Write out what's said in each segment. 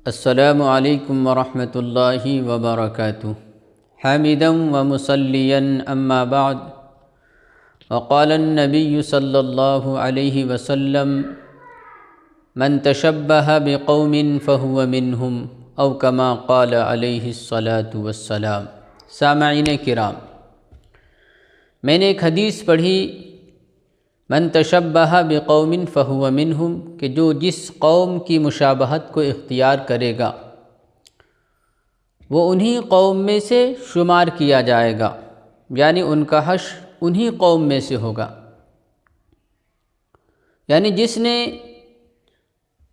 السلام علیکم ورحمۃ اللہ وبرکاتہ حامدا ومصلیا اما بعد وقال النبی صلی اللہ علیہ وسلم من تشبہ بقوم فہو منہم او کما قال علیہ الصلاۃ والسلام۔ سامعین کرام، میں نے ایک حدیث پڑھی، من تشبہ بقوم فہو منہم، کہ جو جس قوم کی مشابہت کو اختیار کرے گا وہ انہی قوم میں سے شمار کیا جائے گا، یعنی ان کا حشر انہی قوم میں سے ہوگا۔ یعنی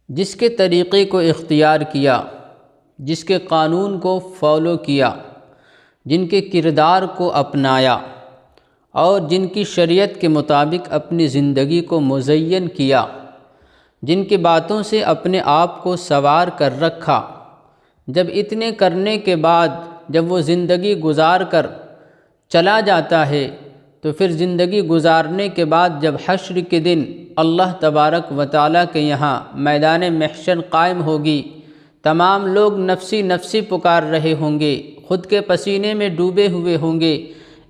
جس کے طریقے کو اختیار کیا، جس کے قانون کو فالو کیا، جن کے کردار کو اپنایا اور جن کی شریعت کے مطابق اپنی زندگی کو مزین کیا، جن کی باتوں سے اپنے آپ کو سنوار کر رکھا، جب اتنے کرنے کے بعد جب وہ زندگی گزار کر چلا جاتا ہے تو پھر زندگی گزارنے کے بعد جب حشر کے دن اللہ تبارک و تعالیٰ کے یہاں میدان محشر قائم ہوگی، تمام لوگ نفسی نفسی پکار رہے ہوں گے، خود کے پسینے میں ڈوبے ہوئے ہوں گے،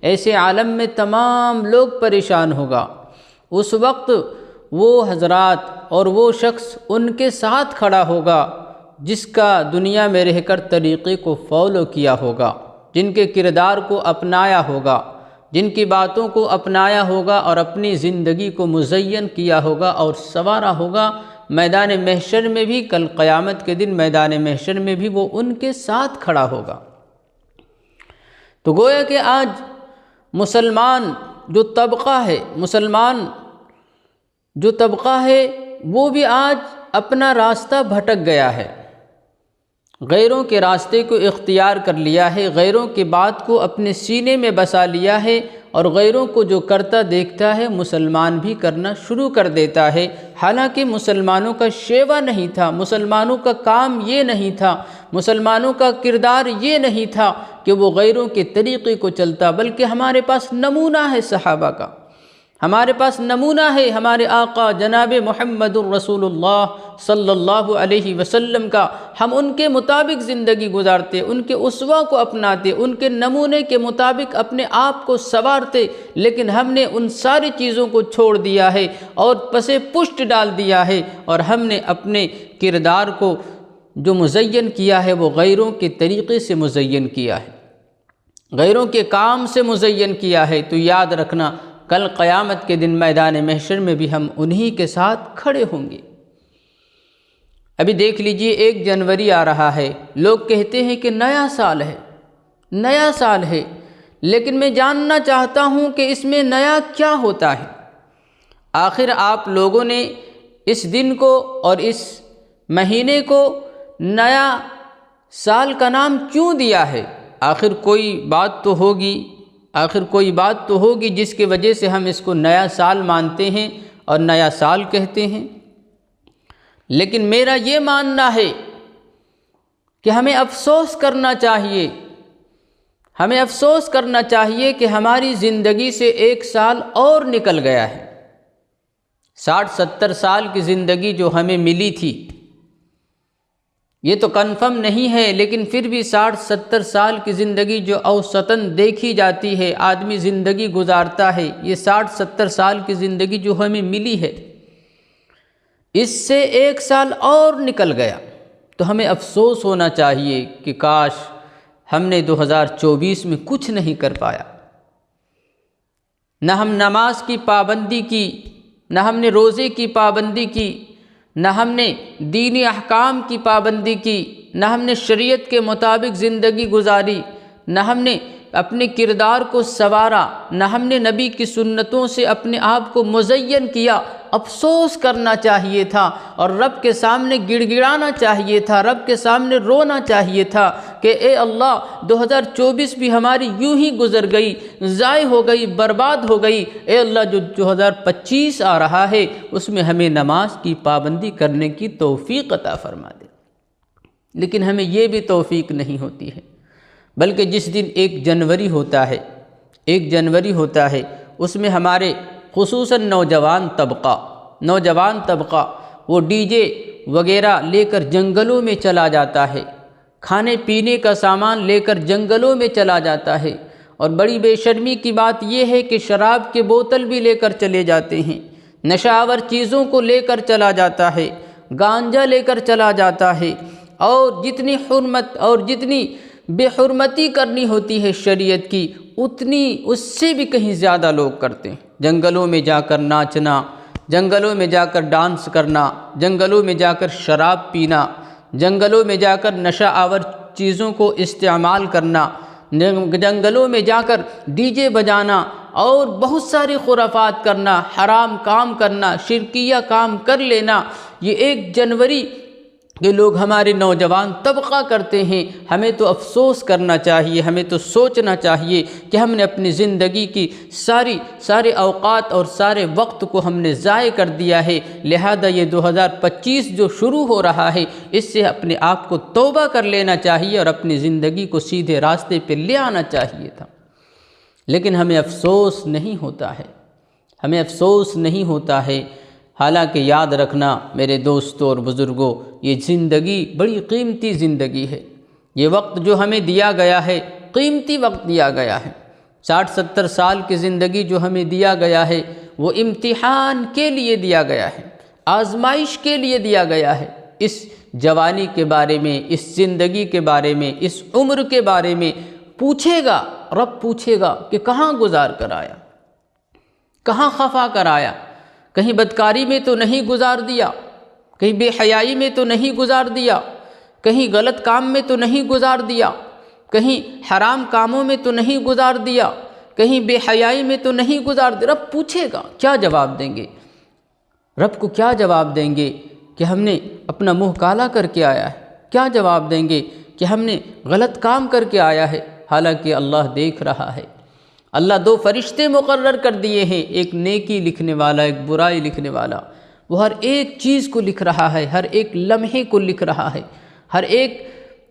ایسے عالم میں تمام لوگ پریشان ہوگا۔ اس وقت وہ حضرات اور وہ شخص ان کے ساتھ کھڑا ہوگا جس کا دنیا میں رہ کر طریقے کو فالو کیا ہوگا، جن کے کردار کو اپنایا ہوگا، جن کی باتوں کو اپنایا ہوگا اور اپنی زندگی کو مزین کیا ہوگا اور سنوارا ہوگا۔ میدان محشر میں بھی، کل قیامت کے دن میدان محشر میں بھی وہ ان کے ساتھ کھڑا ہوگا۔ تو گویا کہ آج مسلمان جو طبقہ ہے وہ بھی آج اپنا راستہ بھٹک گیا ہے، غیروں کے راستے کو اختیار کر لیا ہے، غیروں کی بات کو اپنے سینے میں بسا لیا ہے، اور غیروں کو جو کرتا دیکھتا ہے مسلمان بھی کرنا شروع کر دیتا ہے، حالانکہ مسلمانوں کا شیوا نہیں تھا، مسلمانوں کا کام یہ نہیں تھا، مسلمانوں کا کردار یہ نہیں تھا کہ وہ غیروں کے طریقے کو چلتا، بلکہ ہمارے پاس نمونہ ہے صحابہ کا، ہمارے پاس نمونہ ہے ہمارے آقا جناب محمد الرسول اللہ صلی اللہ علیہ وسلم کا۔ ہم ان کے مطابق زندگی گزارتے، ان کے اسوہ کو اپناتے، ان کے نمونے کے مطابق اپنے آپ کو سنوارتے، لیکن ہم نے ان ساری چیزوں کو چھوڑ دیا ہے اور پس پشت ڈال دیا ہے، اور ہم نے اپنے کردار کو جو مزین کیا ہے وہ غیروں کے طریقے سے مزین کیا ہے، غیروں کے کام سے مزین کیا ہے۔ تو یاد رکھنا، کل قیامت کے دن میدان محشر میں بھی ہم انہی کے ساتھ کھڑے ہوں گے۔ ابھی دیکھ لیجئے 1 جنوری آ رہا ہے، لوگ کہتے ہیں کہ نیا سال ہے، لیکن میں جاننا چاہتا ہوں کہ اس میں نیا کیا ہوتا ہے؟ آخر آپ لوگوں نے اس دن کو اور اس مہینے کو نیا سال کا نام کیوں دیا ہے؟ آخر کوئی بات تو ہوگی جس کی وجہ سے ہم اس کو نیا سال مانتے ہیں اور نیا سال کہتے ہیں۔ لیکن میرا یہ ماننا ہے کہ ہمیں افسوس کرنا چاہیے کہ ہماری زندگی سے 1 سال اور نکل گیا ہے۔ 60-70 سال کی زندگی جو ہمیں ملی تھی، یہ تو کنفرم نہیں ہے، لیکن پھر بھی 60-70 سال کی زندگی جو اوسطاً دیکھی جاتی ہے، آدمی زندگی گزارتا ہے، یہ 60-70 سال کی زندگی جو ہمیں ملی ہے، اس سے 1 سال اور نکل گیا، تو ہمیں افسوس ہونا چاہیے کہ کاش ہم نے 2024 میں کچھ نہیں کر پایا، نہ ہم نماز کی پابندی کی، نہ ہم نے روزے کی پابندی کی، نہ ہم نے دینی احکام کی پابندی کی، نہ ہم نے شریعت کے مطابق زندگی گزاری، نہ ہم نے اپنے کردار کو سنوارا، نہ ہم نے نبی کی سنتوں سے اپنے آپ کو مزین کیا۔ افسوس کرنا چاہیے تھا اور رب کے سامنے گڑ گڑانا چاہیے تھا، رب کے سامنے رونا چاہیے تھا کہ اے اللہ 2024 بھی ہماری یوں ہی گزر گئی، ضائع ہو گئی، برباد ہو گئی۔ اے اللہ جو 2025 آ رہا ہے اس میں ہمیں نماز کی پابندی کرنے کی توفیق عطا فرما دے، لیکن ہمیں یہ بھی توفیق نہیں ہوتی ہے، بلکہ جس دن 1 جنوری ہوتا ہے اس میں ہمارے خصوصاً نوجوان طبقہ وہ ڈی جے وغیرہ لے کر جنگلوں میں چلا جاتا ہے، کھانے پینے کا سامان لے کر جنگلوں میں چلا جاتا ہے، اور بڑی بے شرمی کی بات یہ ہے کہ شراب کے بوتل بھی لے کر چلے جاتے ہیں، نشہ آور چیزوں کو لے کر چلا جاتا ہے، گانجا لے کر چلا جاتا ہے، اور جتنی حرمت اور جتنی بے حرمتی کرنی ہوتی ہے شریعت کی، اتنی اس سے بھی کہیں زیادہ لوگ کرتے ہیں۔ جنگلوں میں جا کر ناچنا، جنگلوں میں جا کر ڈانس کرنا، جنگلوں میں جا کر شراب پینا، جنگلوں میں جا کر نشہ آور چیزوں کو استعمال کرنا، جنگلوں میں جا کر ڈی جے بجانا اور بہت ساری خرافات کرنا، حرام کام کرنا، شرکیہ کام کر لینا، یہ 1 جنوری کے لوگ ہمارے نوجوان طبقہ کرتے ہیں۔ ہمیں تو افسوس کرنا چاہیے، ہمیں تو سوچنا چاہیے کہ ہم نے اپنی زندگی کی سارے اوقات اور سارے وقت کو ہم نے ضائع کر دیا ہے، لہذا یہ 2025 جو شروع ہو رہا ہے، اس سے اپنے آپ کو توبہ کر لینا چاہیے اور اپنی زندگی کو سیدھے راستے پہ لے آنا چاہیے تھا، لیکن ہمیں افسوس نہیں ہوتا ہے، ہمیں افسوس نہیں ہوتا ہے۔ حالانکہ یاد رکھنا میرے دوستوں اور بزرگوں، یہ زندگی بڑی قیمتی زندگی ہے، یہ وقت جو ہمیں دیا گیا ہے قیمتی وقت دیا گیا ہے۔ 60-70 سال کی زندگی جو ہمیں دیا گیا ہے وہ امتحان کے لیے دیا گیا ہے، آزمائش کے لیے دیا گیا ہے۔ اس جوانی کے بارے میں، اس زندگی کے بارے میں، اس عمر کے بارے میں پوچھے گا، رب پوچھے گا کہ کہاں گزار کر آیا، کہاں خفا کر آیا، کہیں بدکاری میں تو نہیں گزار دیا، کہیں بے حیائی میں تو نہیں گزار دیا، کہیں غلط کام میں تو نہیں گزار دیا، کہیں حرام کاموں میں تو نہیں گزار دیا، کہیں بے حیائی میں تو نہیں گزار دیا۔ رب پوچھے گا، کیا جواب دیں گے؟ رب کو کیا جواب دیں گے کہ ہم نے اپنا منہ کالا کر کے آیا ہے؟ کیا جواب دیں گے کہ ہم نے غلط کام کر کے آیا ہے؟ حالانکہ اللہ دیکھ رہا ہے۔ اللہ 2 فرشتے مقرر کر دیے ہیں، ایک نیکی لکھنے والا، ایک برائی لکھنے والا۔ وہ ہر ایک چیز کو لکھ رہا ہے، ہر ایک لمحے کو لکھ رہا ہے، ہر ایک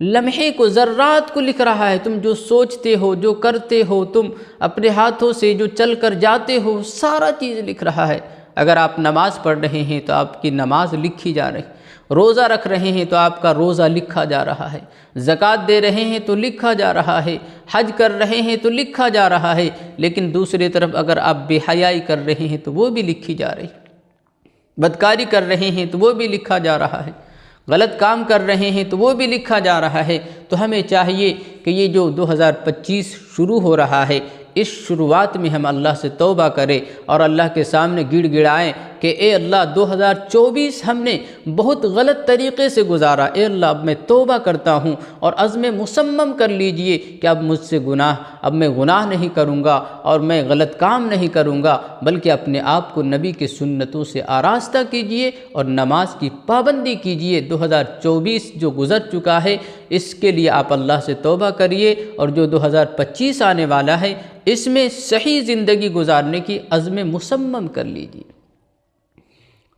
لمحے کو، ذرات کو لکھ رہا ہے۔ تم جو سوچتے ہو، جو کرتے ہو، تم اپنے ہاتھوں سے جو چل کر جاتے ہو، سارا چیز لکھ رہا ہے۔ اگر آپ نماز پڑھ رہے ہیں تو آپ کی نماز لکھی جا رہی، روزہ رکھ رہے ہیں تو آپ کا روزہ لکھا جا رہا ہے، زکوٰۃ دے رہے ہیں تو لکھا جا رہا ہے، حج کر رہے ہیں تو لکھا جا رہا ہے۔ لیکن دوسری طرف اگر آپ بے حیائی کر رہے ہیں تو وہ بھی لکھی جا رہی، بدکاری کر رہے ہیں تو وہ بھی لکھا جا رہا ہے، غلط کام کر رہے ہیں تو وہ بھی لکھا جا رہا ہے۔ تو ہمیں چاہیے کہ یہ جو 2025 شروع ہو رہا ہے، اس شروعات میں ہم اللہ سے توبہ کریں اور اللہ کے سامنے گڑ گڑائیں کہ اے اللہ 2024 ہم نے بہت غلط طریقے سے گزارا، اے اللہ اب میں توبہ کرتا ہوں، اور عزم مصمم کر لیجئے کہ اب مجھ سے اب میں گناہ نہیں کروں گا اور میں غلط کام نہیں کروں گا، بلکہ اپنے آپ کو نبی کی سنتوں سے آراستہ کیجئے اور نماز کی پابندی کیجئے۔ 2024 جو گزر چکا ہے اس کے لیے آپ اللہ سے توبہ کریے، اور جو 2025 آنے والا ہے اس میں صحیح زندگی گزارنے کی عزم مصمم کر لیجئے۔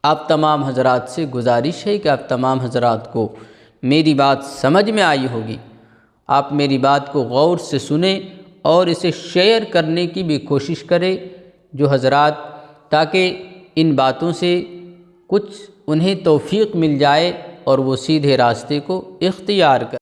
آپ تمام حضرات سے گزارش ہے کہ آپ تمام حضرات کو میری بات سمجھ میں آئی ہوگی، آپ میری بات کو غور سے سنیں اور اسے شیئر کرنے کی بھی کوشش کریں جو حضرات، تاکہ ان باتوں سے کچھ انہیں توفیق مل جائے اور وہ سیدھے راستے کو اختیار کریں۔